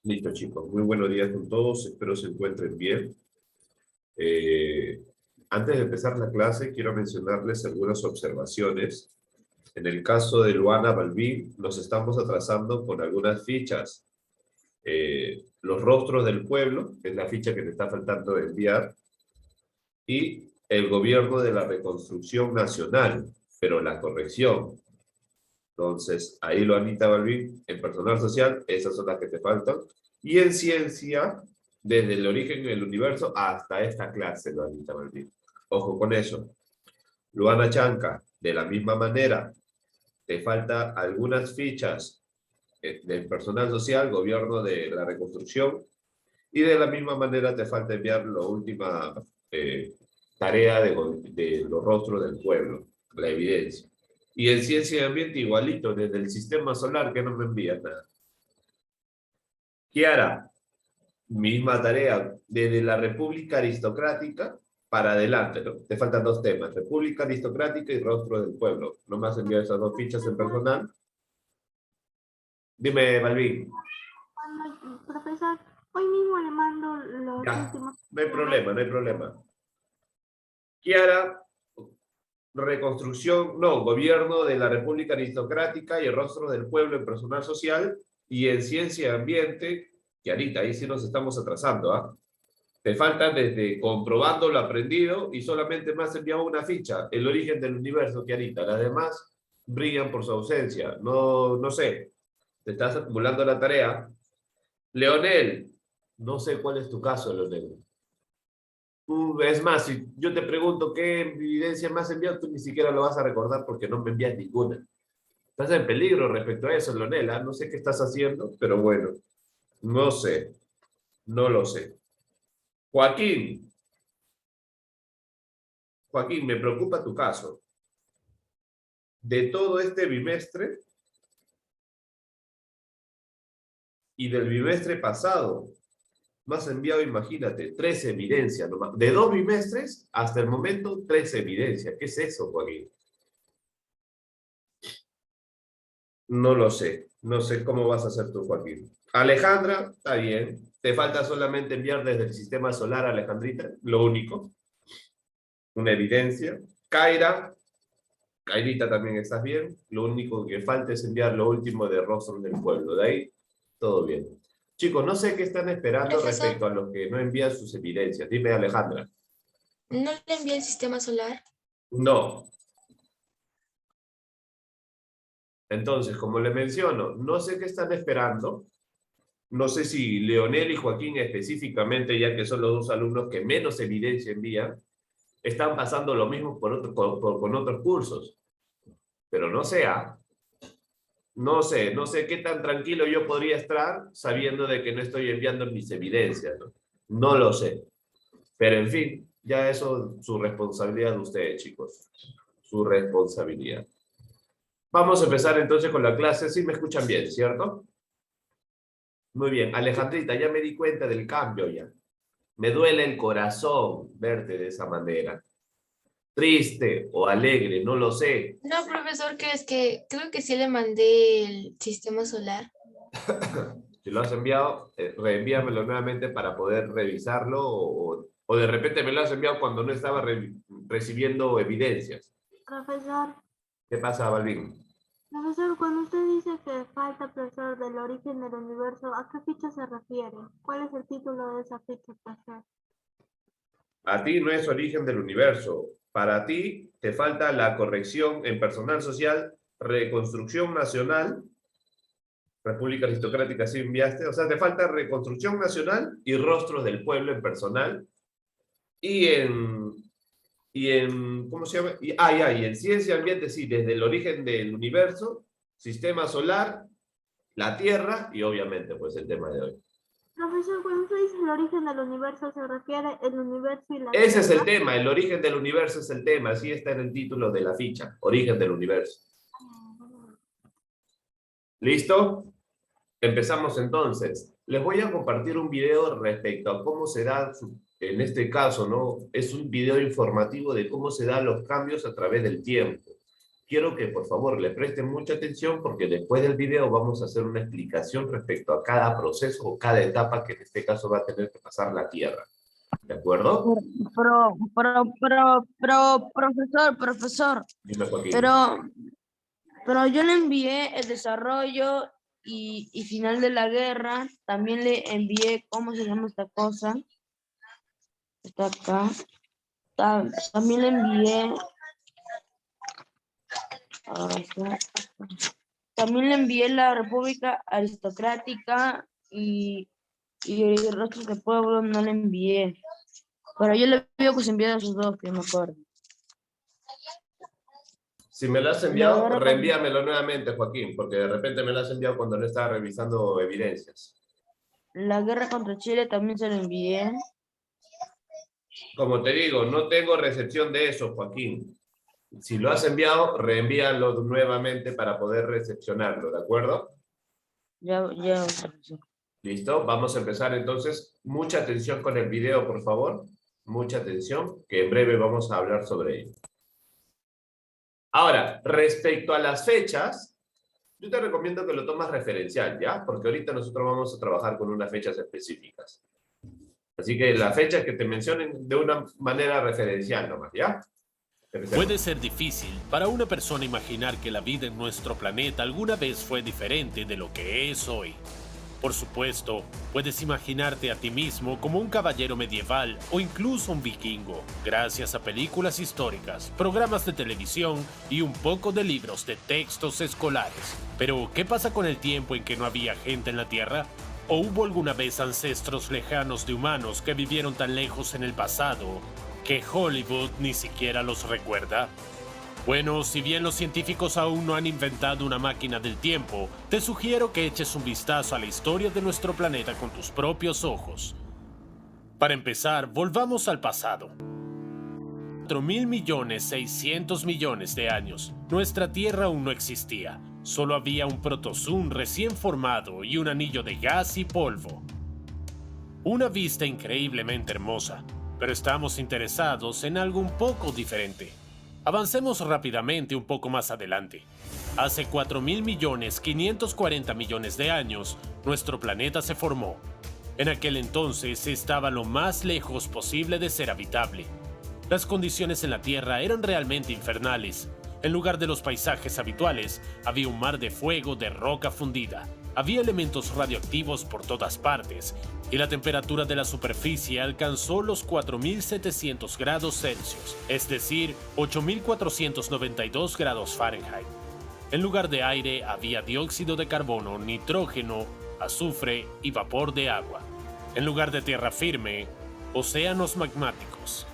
Listo, chicos. Muy buenos días con todos. Espero se encuentren bien. Eh, Antes de empezar la clase, quiero mencionarles algunas observaciones. En el caso de Luana Balbín, nos estamos atrasando con algunas fichas. Los rostros del pueblo, que es la ficha que te está faltando de enviar, y el gobierno de la reconstrucción nacional, pero la corrección. Entonces, ahí lo Anita Balbín, en personal social, esas son las que te faltan. Y en ciencia, desde el origen del universo hasta esta clase, lo Anita Balbín. Ojo con eso. Luana Chanca, de la misma manera, te falta algunas fichas del personal social, gobierno de la reconstrucción, y de la misma manera te falta enviar la última eh, tarea de los rostros del pueblo, la evidencia. Y en ciencia y ambiente igualito, desde el sistema solar que no me envías nada. Kiara, misma tarea, desde la República Aristocrática para adelante, ¿no? Te faltan dos temas, República Aristocrática y Rostro del Pueblo. ¿No me has enviado esas dos fichas en personal? Dime, Balvin. Profesor, hoy mismo le mando los Ya, últimos. no hay problema, no hay problema. Kiara, reconstrucción, no, gobierno de la República Aristocrática y el rostro del pueblo en personal social y en ciencia y ambiente, que ahorita ahí sí nos estamos atrasando, ¿ah? Te faltan desde comprobando lo aprendido y solamente me has enviado una ficha, el origen del universo, que ahorita las demás brillan por su ausencia. No, no sé, te estás acumulando la tarea. Leonel, no sé cuál es tu caso, Leonel. Es más, si yo te pregunto qué evidencia me has enviado, tú ni siquiera lo vas a recordar porque no me envías ninguna. Estás en peligro respecto a eso, Leonela. No sé qué estás haciendo, pero bueno, no sé, no lo sé. Joaquín, Joaquín, me preocupa tu caso. De todo este bimestre y del bimestre pasado, me has enviado, imagínate, 13 evidencias nomás. De dos bimestres hasta el momento, 13 evidencias. ¿Qué es eso, Joaquín? No lo sé. No sé cómo vas a hacer tú, Joaquín. Alejandra, está bien. Te falta solamente enviar desde el sistema solar, Alejandrita, lo único. Una evidencia. Kairita también estás bien. Lo único que falta es enviar lo último de Rostro del Pueblo. De ahí, todo bien. Chicos, no sé qué están esperando Profesor, respecto a los que no envían sus evidencias. Dime, Alejandra. ¿no le envié el sistema solar? No. Entonces, como le menciono, no sé qué están esperando. No sé si Leonel y Joaquín específicamente, ya que son los dos alumnos que menos evidencia envían, están pasando lo mismo con otros cursos. Pero no sé, no sé qué tan tranquilo yo podría estar sabiendo de que no estoy enviando mis evidencias, ¿no? No lo sé. Pero en fin, ya eso es su responsabilidad de ustedes, chicos. Su responsabilidad. Vamos a empezar entonces con la clase. Sí me escuchan bien, ¿cierto? Muy bien. Alejandrita, ya me di cuenta del cambio ya. Me duele el corazón verte de esa manera. Triste o alegre, no lo sé. No, profesor, creo que sí le mandé el sistema solar. Si lo has enviado, reenvíamelo nuevamente para poder revisarlo o de repente me lo has enviado cuando no estaba recibiendo evidencias. Profesor, ¿Qué pasa, Balvin? profesor, cuando usted dice que falta, profesor, del origen del universo, ¿a qué ficha se refiere? ¿Cuál es el título de esa ficha, profesor? A ti no es origen del universo. Para ti te falta la corrección en personal social, reconstrucción nacional, República Aristocrática, sí enviaste. O sea, te falta reconstrucción nacional y rostros del pueblo en personal. Y ¿cómo se llama? Y en ciencia y ambiente, sí, desde el origen del universo, sistema solar, la Tierra y obviamente, pues el tema de hoy. Profesor, cuando usted dice el origen del universo, ¿se refiere el universo y la Ese es el Tierra? tema, el origen del universo es el tema, así está en el título de la ficha, origen del universo. ¿Listo? Empezamos entonces. Les voy a compartir un video respecto a cómo se da, en este caso, ¿no? Es un video informativo de cómo se dan los cambios a través del tiempo. quiero que por favor le presten mucha atención porque después del video vamos a hacer una explicación respecto a cada proceso o cada etapa que en este caso va a tener que pasar la Tierra. ¿De acuerdo? Profesor, Dime, Joaquín. pero yo le envié el desarrollo y final de la guerra. También le envié cómo se llama esta cosa. Está acá. También le envié. También le envié la República Aristocrática y el resto del pueblo no le envié. Pero yo le envío que se envíe a esos dos, que me acuerdo. Si me lo has enviado, reenvíamelo nuevamente, Joaquín, porque de repente me lo has enviado cuando no estaba revisando evidencias. La guerra contra Chile también se lo envié. Como te digo, no tengo recepción de eso, Joaquín. Si lo has enviado, reenvíalo nuevamente para poder recepcionarlo, ¿de acuerdo? Ya. ¿Listo? Vamos a empezar entonces. Mucha atención con el video, por favor. Mucha atención, que en breve vamos a hablar sobre ello. Ahora, respecto a las fechas, yo te recomiendo que lo tomes referencial, ¿ya? Porque ahorita nosotros vamos a trabajar con unas fechas específicas. Así que las fechas que te mencionen de una manera referencial nomás, ¿ya? Puede ser difícil para una persona imaginar que la vida en nuestro planeta alguna vez fue diferente de lo que es hoy. Por supuesto, puedes imaginarte a ti mismo como un caballero medieval o incluso un vikingo, gracias a películas históricas, programas de televisión y un poco de libros de textos escolares. Pero, ¿qué pasa con el tiempo en que no había gente en la Tierra? ¿O hubo alguna vez ancestros lejanos de humanos que vivieron tan lejos en el pasado que Hollywood ni siquiera los recuerda? Bueno, si bien los científicos aún no han inventado una máquina del tiempo, te sugiero que eches un vistazo a la historia de nuestro planeta con tus propios ojos. Para empezar, volvamos al pasado. 4.600.000.000 de años, nuestra Tierra aún no existía. Solo había un protozoo recién formado y un anillo de gas y polvo. Una vista increíblemente hermosa, pero estamos interesados en algo un poco diferente. Avancemos rápidamente un poco más adelante. Hace 4.540.000.000 de años, nuestro planeta se formó. En aquel entonces estaba lo más lejos posible de ser habitable. Las condiciones en la Tierra eran realmente infernales. En lugar de los paisajes habituales, había un mar de fuego de roca fundida. Había elementos radioactivos por todas partes, y la temperatura de la superficie alcanzó los 4.700 grados Celsius, es decir, 8.492 grados Fahrenheit. En lugar de aire había dióxido de carbono, nitrógeno, azufre y vapor de agua. En lugar de tierra firme, océanos magmáticos.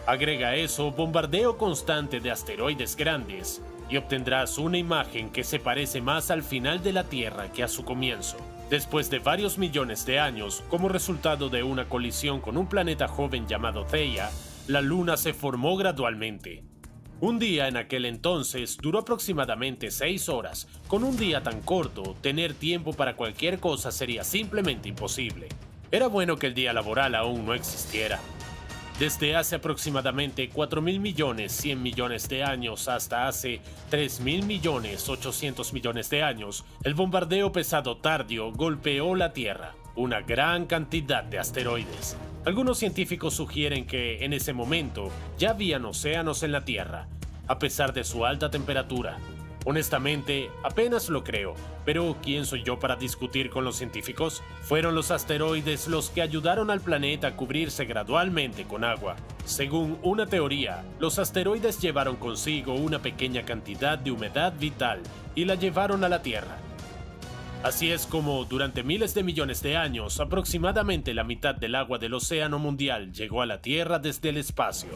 Agrega a eso bombardeo constante de asteroides grandes, y obtendrás una imagen que se parece más al final de la Tierra que a su comienzo. Después de varios millones de años, como resultado de una colisión con un planeta joven llamado Theia, la Luna se formó gradualmente. Un día en aquel entonces duró aproximadamente 6 horas. Con un día tan corto, tener tiempo para cualquier cosa sería simplemente imposible. Era bueno que el día laboral aún no existiera. Desde hace aproximadamente 4.100.000.000 de años hasta hace 3.800.000.000 de años, el bombardeo pesado tardío golpeó la Tierra, una gran cantidad de asteroides. Algunos científicos sugieren que en ese momento ya habían océanos en la Tierra, a pesar de su alta temperatura. Honestamente, apenas lo creo, pero ¿quién soy yo para discutir con los científicos? Fueron los asteroides los que ayudaron al planeta a cubrirse gradualmente con agua. Según una teoría, los asteroides llevaron consigo una pequeña cantidad de humedad vital y la llevaron a la Tierra. Así es como, durante miles de millones de años, aproximadamente la mitad del agua del océano mundial llegó a la Tierra desde el espacio.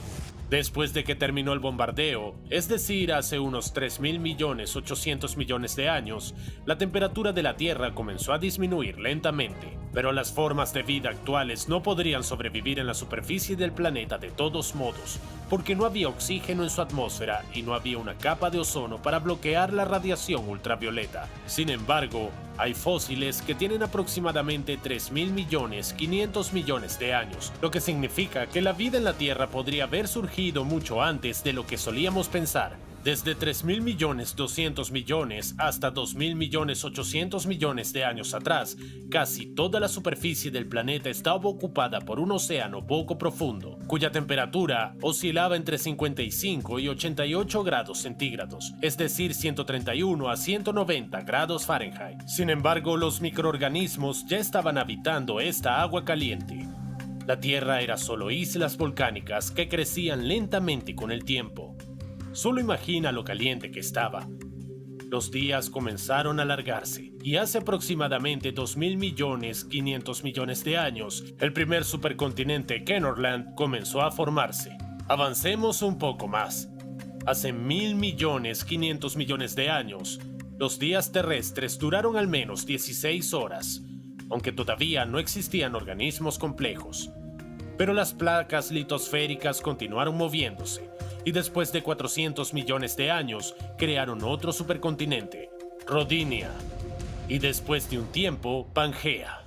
Después de que terminó el bombardeo, es decir, hace unos 3.800.000.000 de años, la temperatura de la Tierra comenzó a disminuir lentamente. Pero las formas de vida actuales no podrían sobrevivir en la superficie del planeta de todos modos, porque no había oxígeno en su atmósfera y no había una capa de ozono para bloquear la radiación ultravioleta. Sin embargo, hay fósiles que tienen aproximadamente 3.500.000.000 de años, lo que significa que la vida en la Tierra podría haber surgido mucho antes de lo que solíamos pensar. Desde 3.200.000 millones hasta 2.800.000 millones de años atrás, casi toda la superficie del planeta estaba ocupada por un océano poco profundo, cuya temperatura oscilaba entre 55 y 88 grados centígrados, es decir, 131 a 190 grados Fahrenheit. Sin embargo, los microorganismos ya estaban habitando esta agua caliente. La Tierra era solo islas volcánicas que crecían lentamente con el tiempo. Solo imagina lo caliente que estaba. Los días comenzaron a alargarse y hace aproximadamente 2.500.000 millones de años, el primer supercontinente Kenorland comenzó a formarse. Avancemos un poco más. Hace 1.500.000 millones de años, los días terrestres duraron al menos 16 horas, aunque todavía no existían organismos complejos. Pero las placas litosféricas continuaron moviéndose, y después de 400 millones de años crearon otro supercontinente, Rodinia, y después de un tiempo, Pangea.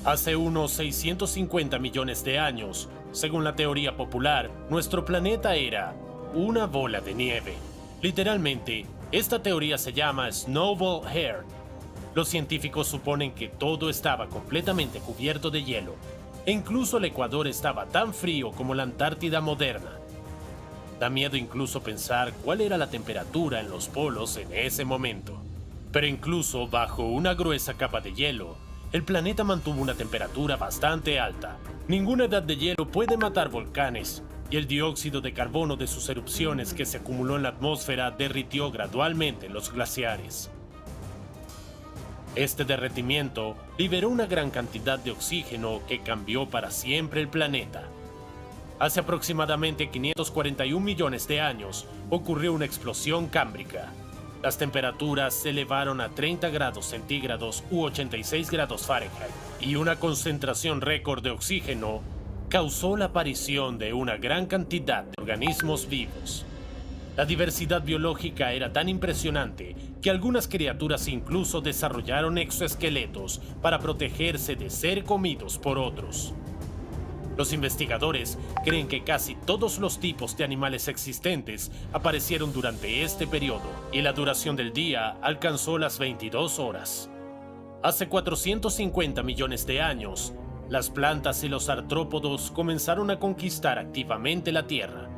Hace unos 650 millones de años, según la teoría popular, nuestro planeta era una bola de nieve. Literalmente, esta teoría se llama Snowball Earth. Los científicos suponen que todo estaba completamente cubierto de hielo, e incluso el Ecuador estaba tan frío como la Antártida moderna. Da miedo incluso pensar cuál era la temperatura en los polos en ese momento. Pero incluso bajo una gruesa capa de hielo, el planeta mantuvo una temperatura bastante alta. Ninguna edad de hielo puede matar volcanes, y el dióxido de carbono de sus erupciones que se acumuló en la atmósfera derritió gradualmente los glaciares. Este derretimiento liberó una gran cantidad de oxígeno que cambió para siempre el planeta. Hace aproximadamente 541 millones de años ocurrió una explosión cámbrica. Las temperaturas se elevaron a 30 grados centígrados u 86 grados Fahrenheit, y una concentración récord de oxígeno causó la aparición de una gran cantidad de organismos vivos. La diversidad biológica era tan impresionante que algunas criaturas incluso desarrollaron exoesqueletos para protegerse de ser comidos por otros. Los investigadores creen que casi todos los tipos de animales existentes aparecieron durante este periodo, y la duración del día alcanzó las 22 horas. Hace 450 millones de años, las plantas y los artrópodos comenzaron a conquistar activamente la Tierra.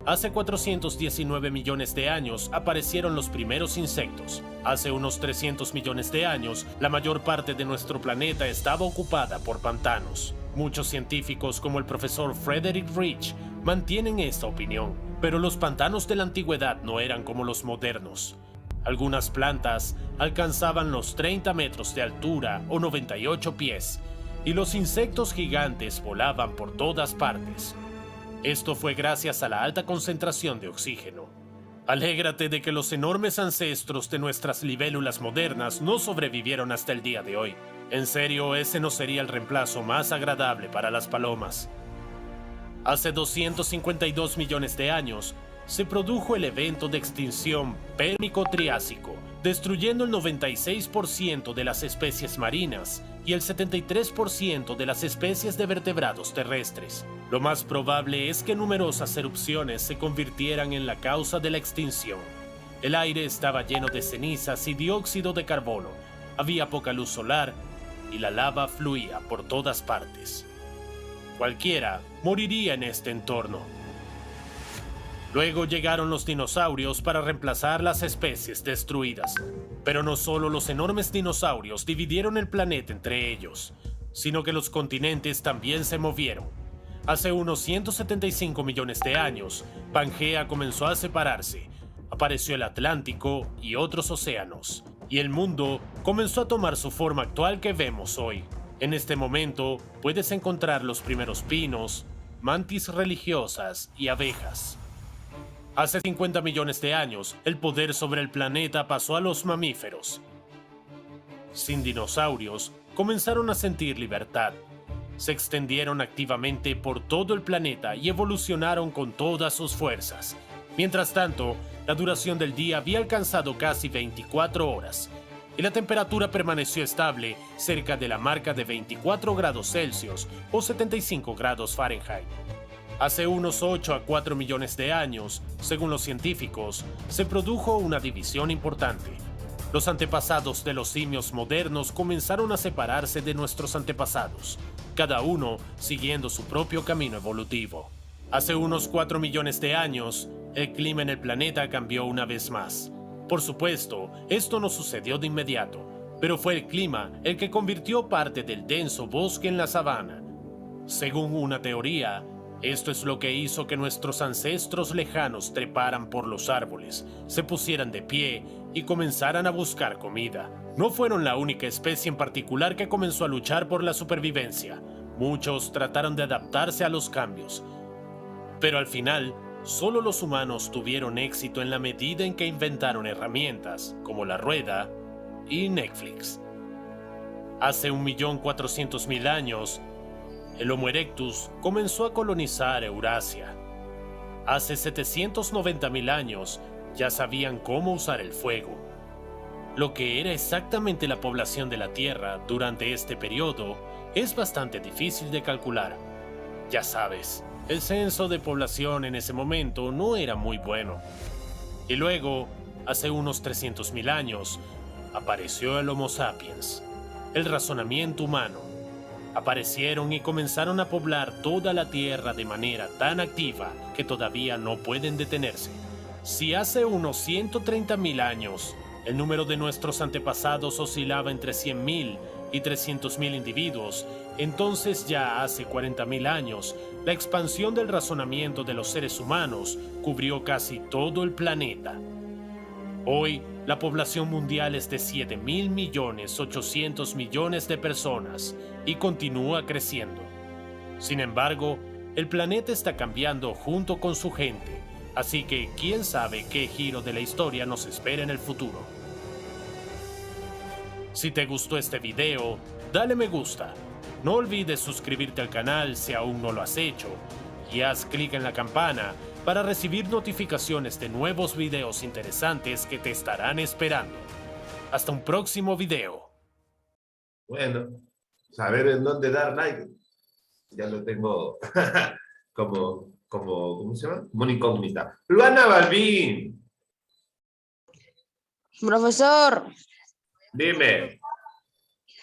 Hace 419 millones de años aparecieron los primeros insectos. Hace unos 300 millones de años, la mayor parte de nuestro planeta estaba ocupada por pantanos. Muchos científicos, como el profesor Frederick Rich, mantienen esta opinión, pero los pantanos de la antigüedad no eran como los modernos. Algunas plantas alcanzaban los 30 metros de altura o 98 pies, y los insectos gigantes volaban por todas partes. Esto fue gracias a la alta concentración de oxígeno. Alégrate de que los enormes ancestros de nuestras libélulas modernas no sobrevivieron hasta el día de hoy. En serio, ese no sería el reemplazo más agradable para las palomas. Hace 252 millones de años, se produjo el evento de extinción Pérmico-Triásico, destruyendo el 96% de las especies marinas y el 73% de las especies de vertebrados terrestres. Lo más probable es que numerosas erupciones se convirtieran en la causa de la extinción. El aire estaba lleno de cenizas y dióxido de carbono, había poca luz solar y la lava fluía por todas partes. Cualquiera moriría en este entorno. Luego llegaron los dinosaurios para reemplazar las especies destruidas. Pero no solo los enormes dinosaurios dividieron el planeta entre ellos, sino que los continentes también se movieron. Hace unos 175 millones de años, Pangea comenzó a separarse. Apareció el Atlántico y otros océanos, y el mundo comenzó a tomar su forma actual que vemos hoy. En este momento puedes encontrar los primeros pinos, mantis religiosas y abejas. Hace 50 millones de años, el poder sobre el planeta pasó a los mamíferos. Sin dinosaurios, comenzaron a sentir libertad. Se extendieron activamente por todo el planeta y evolucionaron con todas sus fuerzas. Mientras tanto, la duración del día había alcanzado casi 24 horas, y la temperatura permaneció estable cerca de la marca de 24 grados Celsius o 75 grados Fahrenheit. Hace unos 8 a 4 millones de años, según los científicos, se produjo una división importante. Los antepasados de los simios modernos comenzaron a separarse de nuestros antepasados, cada uno siguiendo su propio camino evolutivo. Hace unos 4 millones de años, el clima en el planeta cambió una vez más. Por supuesto, esto no sucedió de inmediato, pero fue el clima el que convirtió parte del denso bosque en la sabana. Según una teoría, esto es lo que hizo que nuestros ancestros lejanos treparan por los árboles, se pusieran de pie y comenzaran a buscar comida. No fueron la única especie en particular que comenzó a luchar por la supervivencia. Muchos trataron de adaptarse a los cambios. Pero al final, solo los humanos tuvieron éxito en la medida en que inventaron herramientas, como la rueda y Netflix. Hace 1.400.000 años, el Homo erectus comenzó a colonizar Eurasia. Hace 790.000 años ya sabían cómo usar el fuego. Lo que era exactamente la población de la Tierra durante este periodo es bastante difícil de calcular. Ya sabes, el censo de población en ese momento no era muy bueno. Y luego, hace unos 300.000 años, apareció el Homo sapiens, el razonamiento humano. Aparecieron y comenzaron a poblar toda la Tierra de manera tan activa que todavía no pueden detenerse. Si hace unos 130.000 años el número de nuestros antepasados oscilaba entre 100.000 y 300.000 individuos, entonces ya hace 40.000 años la expansión del razonamiento de los seres humanos cubrió casi todo el planeta. Hoy, la población mundial es de 7.800.000.000 de personas y continúa creciendo. Sin embargo, el planeta está cambiando junto con su gente, así que quién sabe qué giro de la historia nos espera en el futuro. Si te gustó este video, dale me gusta. No olvides suscribirte al canal si aún no lo has hecho y haz clic en la campana para recibir notificaciones de nuevos videos interesantes que te estarán esperando. Hasta un próximo video. Bueno, saber en dónde dar like. Ya lo tengo ¿cómo se llama? Como una incógnita. Luana Balbín, Profesor, dime.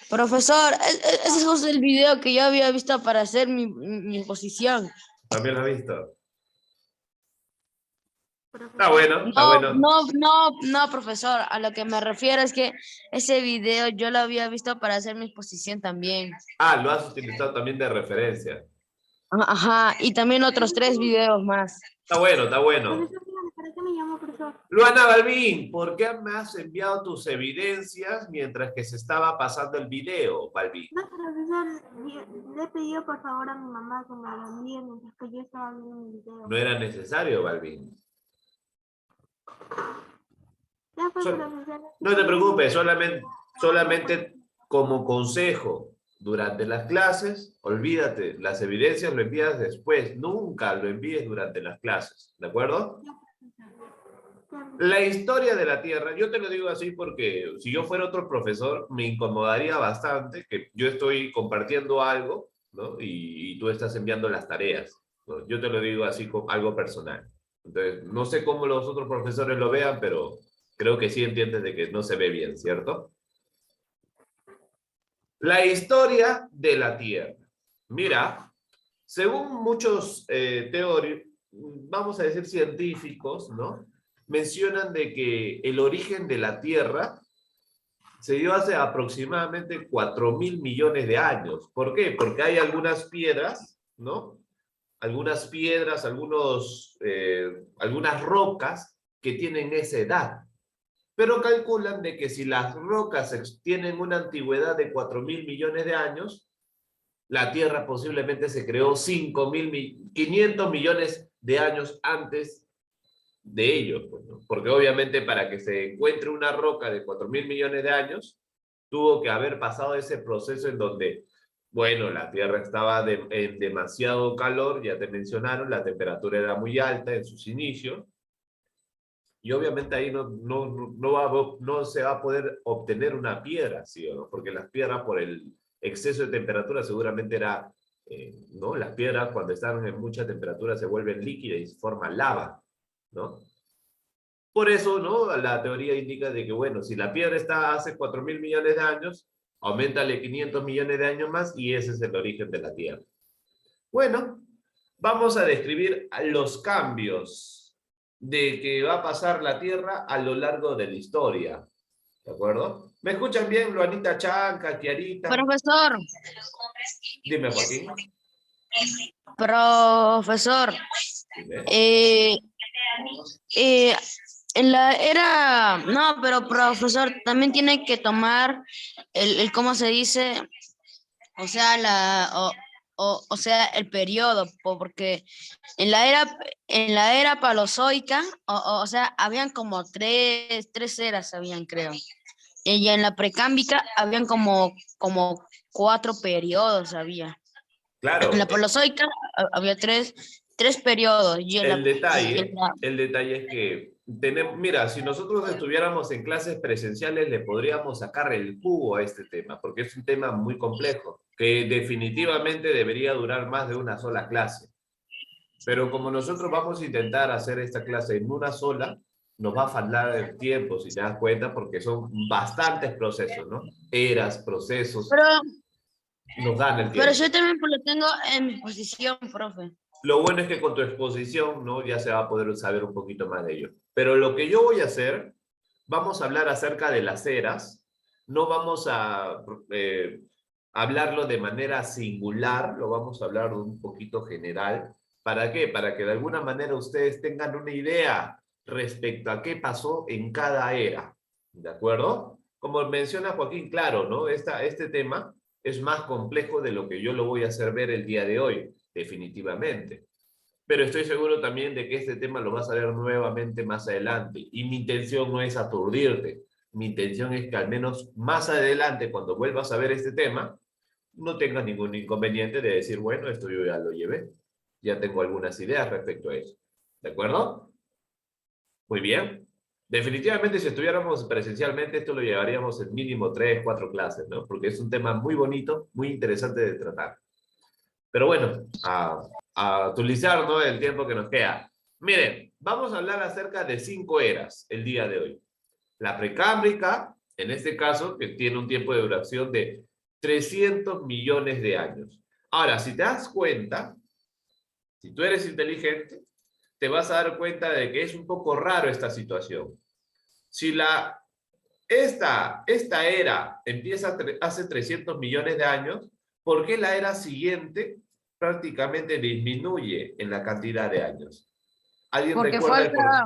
ese es justo el video que yo había visto para hacer mi exposición. ¿También lo has visto? Profesor. Está bueno, está bueno. No, profesor, a lo que me refiero es que ese video yo lo había visto para hacer mi exposición también. Ah, lo has utilizado también de referencia. Ajá, y también otros 3 videos más. Está bueno, está bueno. Profesor, dígame, ¿para qué me llamó, profesor? Luana Balbín, ¿por qué me has enviado tus evidencias mientras que se estaba pasando el video, Balbín? No, profesor, le he pedido por favor a mi mamá que me lo envíe mientras que yo estaba viendo mi video. No era necesario, Balbín. Ya fue, Sol- profesor. No te preocupes, solamente como consejo, durante las clases, olvídate, las evidencias lo envías después, nunca lo envíes durante las clases, ¿de acuerdo? La historia de la Tierra, yo te lo digo así porque si yo fuera otro profesor, me incomodaría bastante que yo estoy compartiendo algo, ¿no? Y tú estás enviando las tareas, ¿no? Yo te lo digo así como algo personal. Entonces, no sé cómo los otros profesores lo vean, pero creo que sí entiendes de que no se ve bien, ¿cierto? La historia de la Tierra. Mira, según muchos teóricos, vamos a decir científicos, ¿no? Mencionan de que el origen de la Tierra se dio hace aproximadamente 4.000 millones de años. ¿Por qué? Porque hay algunas piedras, ¿no? Algunas piedras, algunas rocas que tienen esa edad. Pero calculan de que si las rocas tienen una antigüedad de 4.000 millones de años, la Tierra posiblemente se creó 500 millones de años antes de ellos, pues, ¿no? Porque obviamente para que se encuentre una roca de 4.000 millones de años, tuvo que haber pasado ese proceso en donde, bueno, la Tierra estaba en demasiado calor, ya te mencionaron, la temperatura era muy alta en sus inicios, y obviamente ahí no se va a poder obtener una piedra, ¿sí o no? Porque las piedras por el exceso de temperatura seguramente era ¿no? Las piedras cuando están en mucha temperatura se vuelven líquidas y se forma lava, ¿no? Por eso, ¿no? La teoría indica de que, bueno, si la piedra está hace 4.000 millones de años, auméntale 500 millones de años más y ese es el origen de la Tierra. Bueno, vamos a describir los cambios de que va a pasar la Tierra a lo largo de la historia. ¿De acuerdo? ¿Me escuchan bien, Luanita Chanca, Kiarita? Profesor, Dime, Joaquín. profesor, Dime. en la era, no, pero profesor, también tiene que tomar ¿cómo se dice? O sea, o sea, el periodo, porque en la era paleozoica, o sea, habían como tres eras, habían, creo. Y en la precámbrica habían como 4 periodos, había. Claro, En la paleozoica había tres periodos. Y en el y en detalle es que tenemos, mira, si nosotros estuviéramos en clases presenciales le podríamos sacar el jugo a este tema, porque es un tema muy complejo, que definitivamente debería durar más de una sola clase. Pero como nosotros vamos a intentar hacer esta clase en una sola, nos va a faltar el tiempo, si te das cuenta, porque son bastantes procesos, ¿no? Eras, procesos, nos dan el pero tiempo. yo también lo tengo en mi posición, profe. Lo bueno es que con tu exposición, ¿no? Ya se va a poder saber un poquito más de ello. Pero lo que yo voy a hacer, vamos a hablar acerca de las eras, no vamos a hablarlo de manera singular, lo vamos a hablar un poquito general. ¿Para qué? Para que de alguna manera ustedes tengan una idea respecto a qué pasó en cada era. ¿De acuerdo? Como menciona Joaquín, claro, ¿no? Este tema es más complejo de lo que yo lo voy a hacer ver el día de hoy, definitivamente. Pero estoy seguro también de que este tema lo vas a ver nuevamente más adelante. Y mi intención no es aturdirte. Mi intención es que al menos más adelante, cuando vuelvas a ver este tema, no tengas ningún inconveniente de decir, bueno, esto yo ya lo llevé. Ya tengo algunas ideas respecto a eso. ¿De acuerdo? Muy bien. Definitivamente, si estuviéramos presencialmente, esto lo llevaríamos en mínimo 3, 4 clases, ¿no? Porque es un tema muy bonito, muy interesante de tratar. Pero bueno, a utilizar, ¿no? El tiempo que nos queda. Miren, vamos a hablar acerca de 5 eras el día de hoy. La precámbrica, en este caso, que tiene un tiempo de duración de 300 millones de años. Ahora, si te das cuenta, si tú eres inteligente, te vas a dar cuenta de que es un poco raro esta situación. Si esta era empieza hace 300 millones de años, ¿por qué la era siguiente prácticamente disminuye en la cantidad de años? ¿Alguien Porque recuerda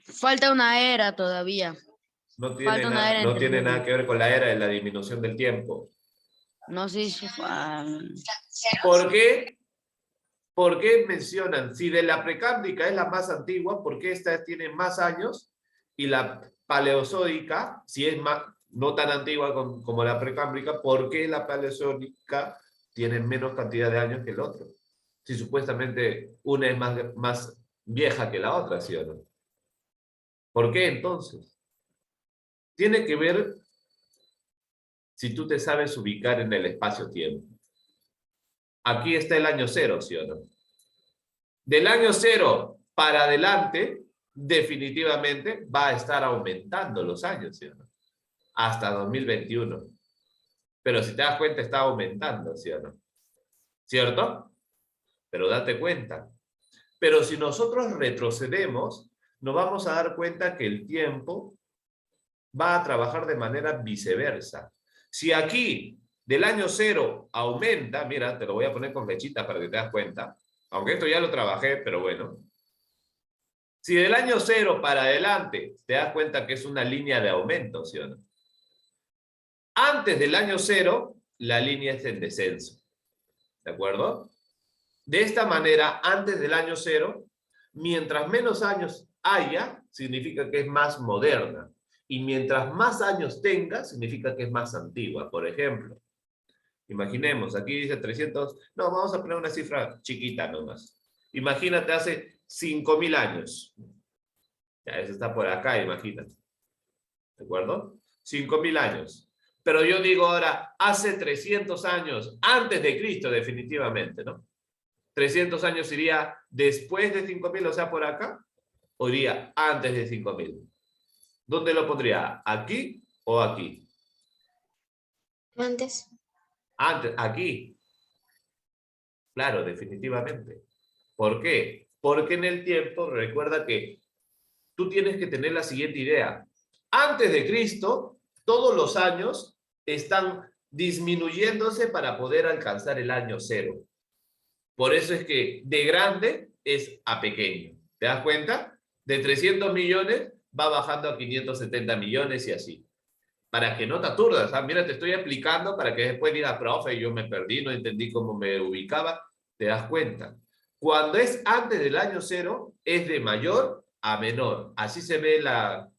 falta una era todavía. No falta una era no entre tiene medio. nada que ver con la era de la disminución del tiempo. No sé si ¿Por qué? ¿Por qué mencionan? Si de la precámbrica es la más antigua, ¿por qué esta tiene más años? Y la paleozoica, si es más, no tan antigua como la precámbrica, ¿por qué la paleozoica tiene menos cantidad de años que el otro? Si supuestamente una es más vieja que la otra, ¿sí o no? ¿Por qué entonces? Tiene que ver si tú te sabes ubicar en el espacio-tiempo. Aquí está el año cero, ¿sí o no? Del año cero para adelante, definitivamente va a estar aumentando los años, ¿sí o no? Hasta 2021. Pero si te das cuenta, está aumentando, ¿sí o no? ¿Cierto? Pero date cuenta. Pero si nosotros retrocedemos, nos vamos a dar cuenta que el tiempo va a trabajar de manera viceversa. Si aquí del año cero aumenta, mira, te lo voy a poner con flechita para que te das cuenta, aunque esto ya lo trabajé, pero bueno. Si del año cero para adelante te das cuenta que es una línea de aumento, ¿sí o no? Antes del año cero, la línea es en descenso. ¿De acuerdo? De esta manera, antes del año cero, mientras menos años haya, significa que es más moderna. Y mientras más años tenga, significa que es más antigua. Por ejemplo, imaginemos, aquí dice 300, no, vamos a poner una cifra chiquita nomás. Imagínate hace 5.000 años. Ya, eso está por acá, imagínate. ¿De acuerdo? 5.000 años. Pero yo digo ahora, hace 300 años, antes de Cristo definitivamente, ¿no? 300 años iría después de 5000, o sea, por acá, o iría antes de 5000. ¿Dónde lo pondría? ¿Aquí o aquí? Antes. Antes, aquí. Claro, definitivamente. ¿Por qué? Porque en el tiempo, recuerda que tú tienes que tener la siguiente idea. Antes de Cristo, todos los años están disminuyéndose para poder alcanzar el año cero. Por eso es que de grande es a pequeño. ¿Te das cuenta? De 300 millones va bajando a 570 millones y así. Para que no te aturdas. ¿Ah? Mira, te estoy explicando para que después digas, profe, yo me perdí, no entendí cómo me ubicaba. ¿Te das cuenta? Cuando es antes del año cero, es de mayor a menor. Así se ve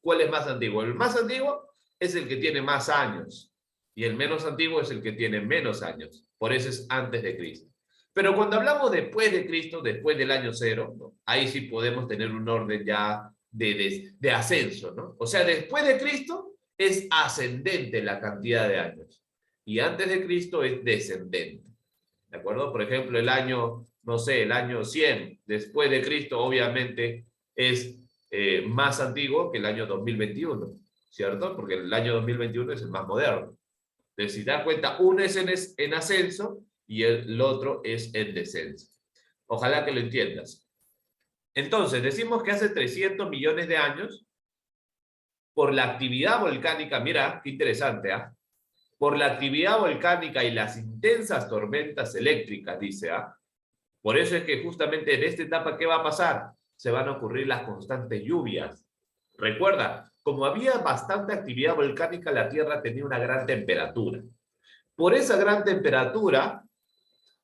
cuál es más antiguo. El más antiguo es el que tiene más años y el menos antiguo es el que tiene menos años. Por eso es antes de Cristo. Pero cuando hablamos después de Cristo, después del año cero, ¿no? Ahí sí podemos tener un orden ya de ascenso, ¿no? O sea, después de Cristo es ascendente la cantidad de años y antes de Cristo es descendente. ¿De acuerdo? Por ejemplo, el año, no sé, el año 100 después de Cristo obviamente es más antiguo que el año 2021, ¿cierto? Porque el año 2021 es el más moderno. Entonces, si te das cuenta, uno es en ascenso y el otro es en descenso. Ojalá que lo entiendas. Entonces, decimos que hace 300 millones de años, por la actividad volcánica, mira, qué interesante, ¿ah? Por la actividad volcánica y las intensas tormentas eléctricas, dice, ¿ah? Por eso es que justamente en esta etapa, ¿qué va a pasar? Se van a ocurrir las constantes lluvias. Recuerda, como había bastante actividad volcánica, la Tierra tenía una gran temperatura. Por esa gran temperatura,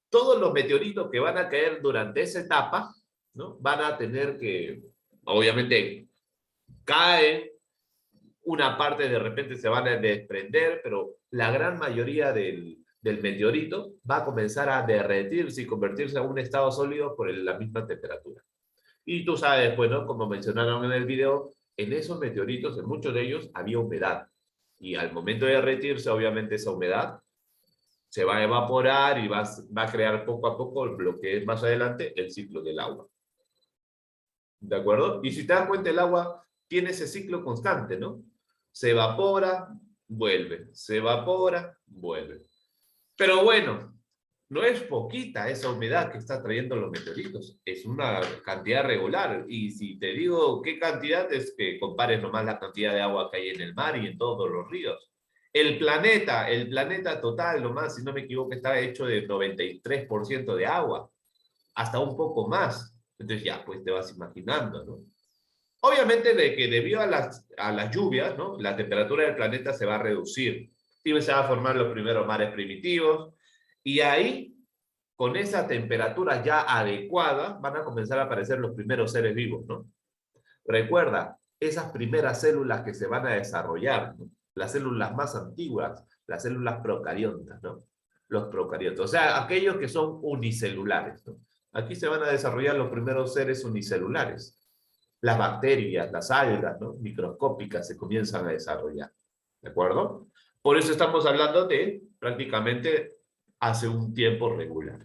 todos los meteoritos que van a caer durante esa etapa, ¿no? Van a tener que, obviamente, caen, una parte de repente se van a desprender, pero la gran mayoría del meteorito va a comenzar a derretirse y convertirse en un estado sólido por la misma temperatura. Y tú sabes, pues, ¿no? Como mencionaron en el video, en esos meteoritos, en muchos de ellos, había humedad. Y al momento de derretirse, obviamente, esa humedad se va a evaporar y va a crear poco a poco lo que es más adelante el ciclo del agua. ¿De acuerdo? Y si te das cuenta, el agua tiene ese ciclo constante, ¿no? Se evapora, vuelve. Se evapora, vuelve. Pero bueno, no es poquita esa humedad que está trayendo los meteoritos. Es una cantidad regular. Y si te digo qué cantidad, es que compares nomás la cantidad de agua que hay en el mar y en todos los ríos. El planeta total, nomás, si no me equivoco, está hecho de 93% de agua. Hasta un poco más. Entonces ya, pues te vas imaginando, ¿no? Obviamente de que debido a las lluvias, ¿no? La temperatura del planeta se va a reducir. Y se van a formar los primeros mares primitivos. Y ahí, con esa temperatura ya adecuada, van a comenzar a aparecer los primeros seres vivos, ¿no? Recuerda, esas primeras células que se van a desarrollar, ¿no? Las células más antiguas, las células procariontas, ¿no? Los procariotas, o sea, aquellos que son unicelulares, ¿no? Aquí se van a desarrollar los primeros seres unicelulares. Las bacterias, las algas, ¿no? Microscópicas se comienzan a desarrollar. ¿De acuerdo? Por eso estamos hablando de prácticamente hace un tiempo regular.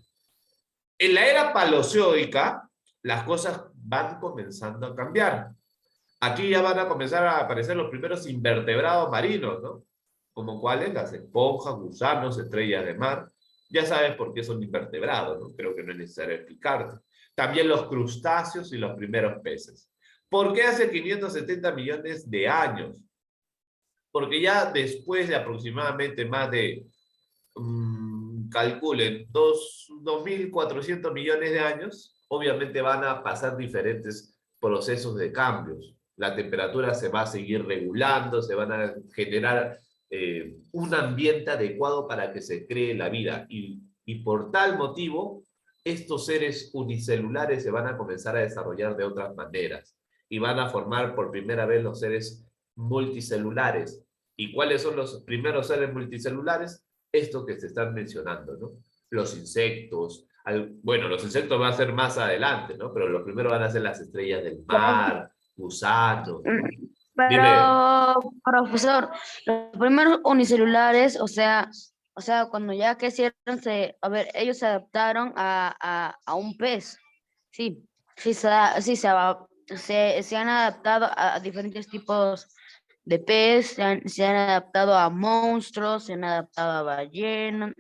En la era paleozoica, las cosas van comenzando a cambiar. Aquí ya van a comenzar a aparecer los primeros invertebrados marinos, ¿no? Como cuáles, las esponjas, gusanos, estrellas de mar. Ya sabes por qué son invertebrados, ¿no? Creo que no es necesario explicarte. También los crustáceos y los primeros peces. ¿Por qué hace 570 millones de años? Porque ya después de aproximadamente más de, calculen, 2.400 millones de años, obviamente van a pasar diferentes procesos de cambios. La temperatura se va a seguir regulando, se van a generar un ambiente adecuado para que se cree la vida. Y por tal motivo, estos seres unicelulares se van a comenzar a desarrollar de otras maneras. Y van a formar por primera vez los seres multicelulares. ¿Y cuáles son los primeros seres multicelulares? Estos que se están mencionando, ¿no? Los insectos. Bueno, los insectos van a ser más adelante, ¿no? Pero lo primero van a ser las estrellas del mar, gusanos. Dime, Pero, profesor, los primeros unicelulares, cuando ya crecieron, ellos se adaptaron a un pez. Sí, se han adaptado a diferentes tipos de pez, se han adaptado a monstruos, se han adaptado a ballenas.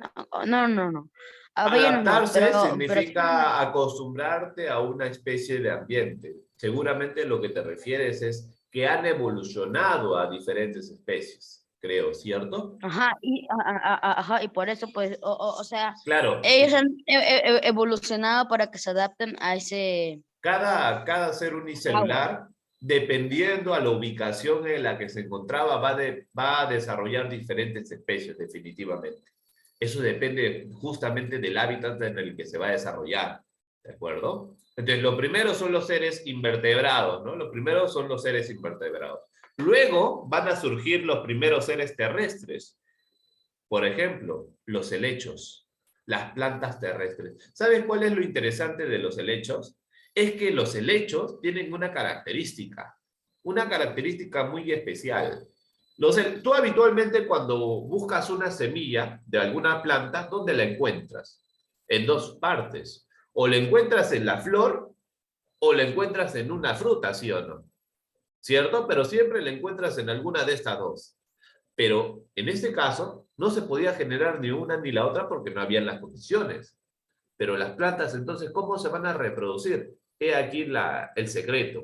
No. A ballenas no, adaptarse pero sí han significa acostumbrarte a una especie de ambiente. Seguramente lo que te refieres es que han evolucionado a diferentes especies, creo, ¿cierto? Ajá, y por eso, pues, Claro, ellos han evolucionado para que se adapten a ese cada ser agua. unicelular, dependiendo a la ubicación en la que se encontraba, va a desarrollar diferentes especies, definitivamente. Eso depende justamente del hábitat en el que se va a desarrollar, ¿de acuerdo? Entonces, lo primero son los seres invertebrados, ¿no? Los primeros son los seres invertebrados. Luego van a surgir los primeros seres terrestres. Por ejemplo, los helechos, las plantas terrestres. ¿Sabes cuál es lo interesante de los helechos? Es que los helechos tienen una característica muy especial. Tú habitualmente cuando buscas una semilla de alguna planta, ¿dónde la encuentras? En dos partes. O la encuentras en la flor o la encuentras en una fruta, ¿sí o no? ¿Cierto? Pero siempre la encuentras en alguna de estas dos. Pero en este caso no se podía generar ni una ni la otra porque no habían las condiciones. Pero las plantas, entonces, ¿cómo se van a reproducir? He aquí el secreto.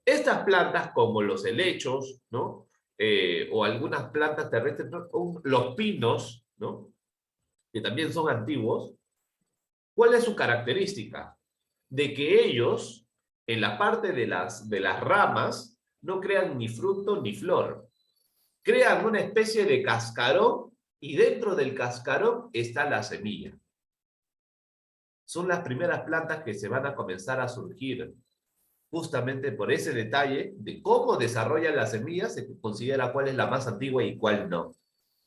Estas plantas, como los helechos, ¿no? O algunas plantas terrestres, ¿no? Los pinos, ¿no? Que también son antiguos, ¿cuál es su característica? De que ellos, en la parte de las ramas, no crean ni fruto ni flor. Crean una especie de cascarón y dentro del cascarón está la semilla. Son las primeras plantas que se van a comenzar a surgir. Justamente por ese detalle de cómo desarrollan las semillas, se considera cuál es la más antigua y cuál no.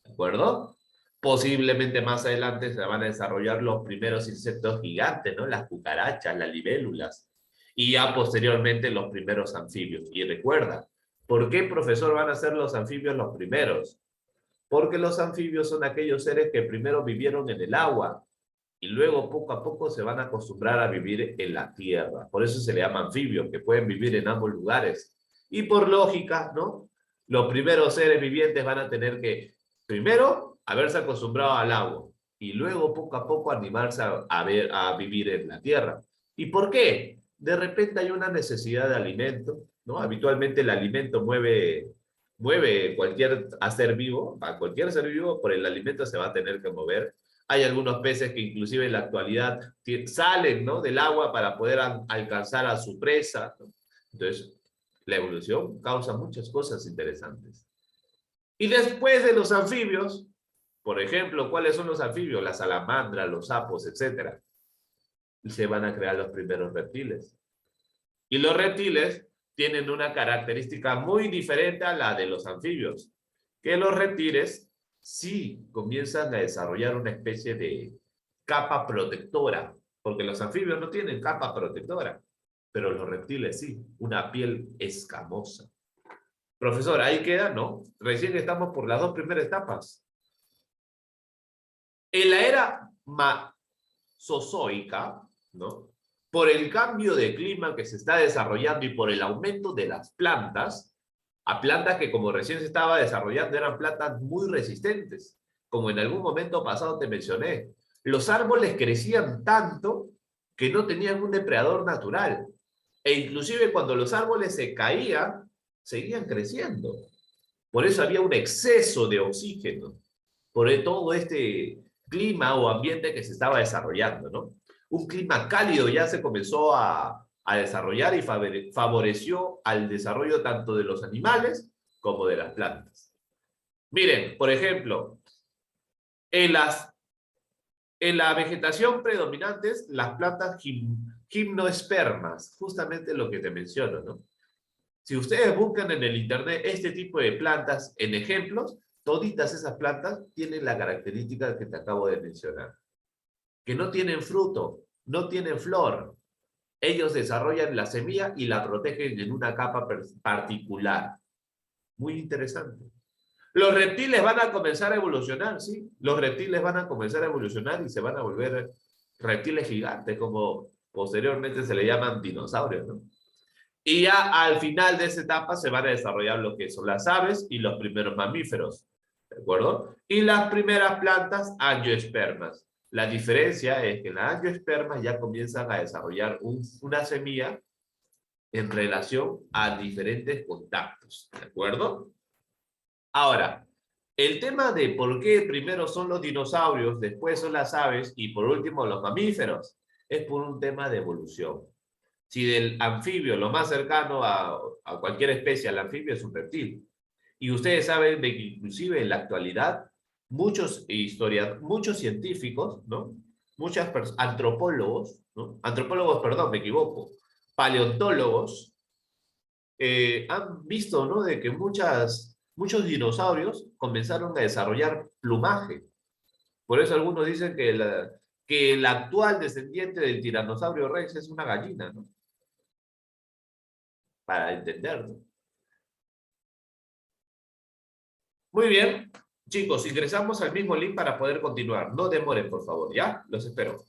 ¿De acuerdo? Posiblemente más adelante se van a desarrollar los primeros insectos gigantes, ¿no? Las cucarachas, las libélulas. Y ya posteriormente los primeros anfibios. Y recuerda, ¿por qué, profesor, van a ser los anfibios los primeros? Porque los anfibios son aquellos seres que primero vivieron en el agua y luego poco a poco se van a acostumbrar a vivir en la tierra. Por eso se le llama anfibios, que pueden vivir en ambos lugares. Y por lógica, ¿no? Los primeros seres vivientes van a tener que, primero, haberse acostumbrado al agua y luego poco a poco animarse a vivir en la tierra. ¿Y por qué? De repente hay una necesidad de alimento, ¿no? Habitualmente el alimento mueve cualquier ser vivo, a cualquier ser vivo, por el alimento se va a tener que mover. Hay algunos peces que inclusive en la actualidad salen, ¿no? del agua para poder alcanzar a su presa, ¿no? Entonces, la evolución causa muchas cosas interesantes. Y después de los anfibios, por ejemplo, ¿cuáles son los anfibios? Las salamandras, los sapos, etc. Y se van a crear los primeros reptiles. Y los reptiles tienen una característica muy diferente a la de los anfibios, que los reptiles sí comienzan a desarrollar una especie de capa protectora, porque los anfibios no tienen capa protectora, pero los reptiles sí, una piel escamosa. Profesor, ahí queda, ¿no? Recién estamos por las dos primeras etapas. En la era mesozoica, ¿no? Por el cambio de clima que se está desarrollando y por el aumento de las plantas, a plantas que como recién se estaba desarrollando eran plantas muy resistentes, como en algún momento pasado te mencioné. Los árboles crecían tanto que no tenían un depredador natural. E inclusive cuando los árboles se caían, seguían creciendo. Por eso había un exceso de oxígeno, por todo este clima o ambiente que se estaba desarrollando, ¿no? Un clima cálido ya se comenzó a desarrollar y favoreció al desarrollo tanto de los animales como de las plantas. Miren, por ejemplo, en la vegetación predominantes, las plantas gimnospermas, justamente lo que te menciono, ¿no? Si ustedes buscan en el internet este tipo de plantas en ejemplos, toditas esas plantas tienen la característica que te acabo de mencionar. Que no tienen fruto, no tienen flor. Ellos desarrollan la semilla y la protegen en una capa particular. Muy interesante. Los reptiles van a comenzar a evolucionar, ¿sí? Los reptiles van a comenzar a evolucionar y se van a volver reptiles gigantes, como posteriormente se le llaman dinosaurios, ¿no? Y ya al final de esa etapa se van a desarrollar lo que son las aves y los primeros mamíferos, ¿de acuerdo? Y las primeras plantas, angiospermas. La diferencia es que las angiospermas ya comienzan a desarrollar una semilla en relación a diferentes contactos, ¿de acuerdo? Ahora, el tema de por qué primero son los dinosaurios, después son las aves y por último los mamíferos, es por un tema de evolución. Si del anfibio, lo más cercano a cualquier especie, al anfibio es un reptil. Y ustedes saben de que inclusive en la actualidad muchos científicos, ¿no? Antropólogos, ¿no? Antropólogos, perdón, me equivoco, paleontólogos, han visto, ¿no? De que muchos dinosaurios comenzaron a desarrollar plumaje. Por eso algunos dicen que el actual descendiente del tiranosaurio rex es una gallina, ¿no? Para entenderlo. Muy bien, chicos, ingresamos al mismo link para poder continuar. No demoren, por favor, ¿ya? Los espero.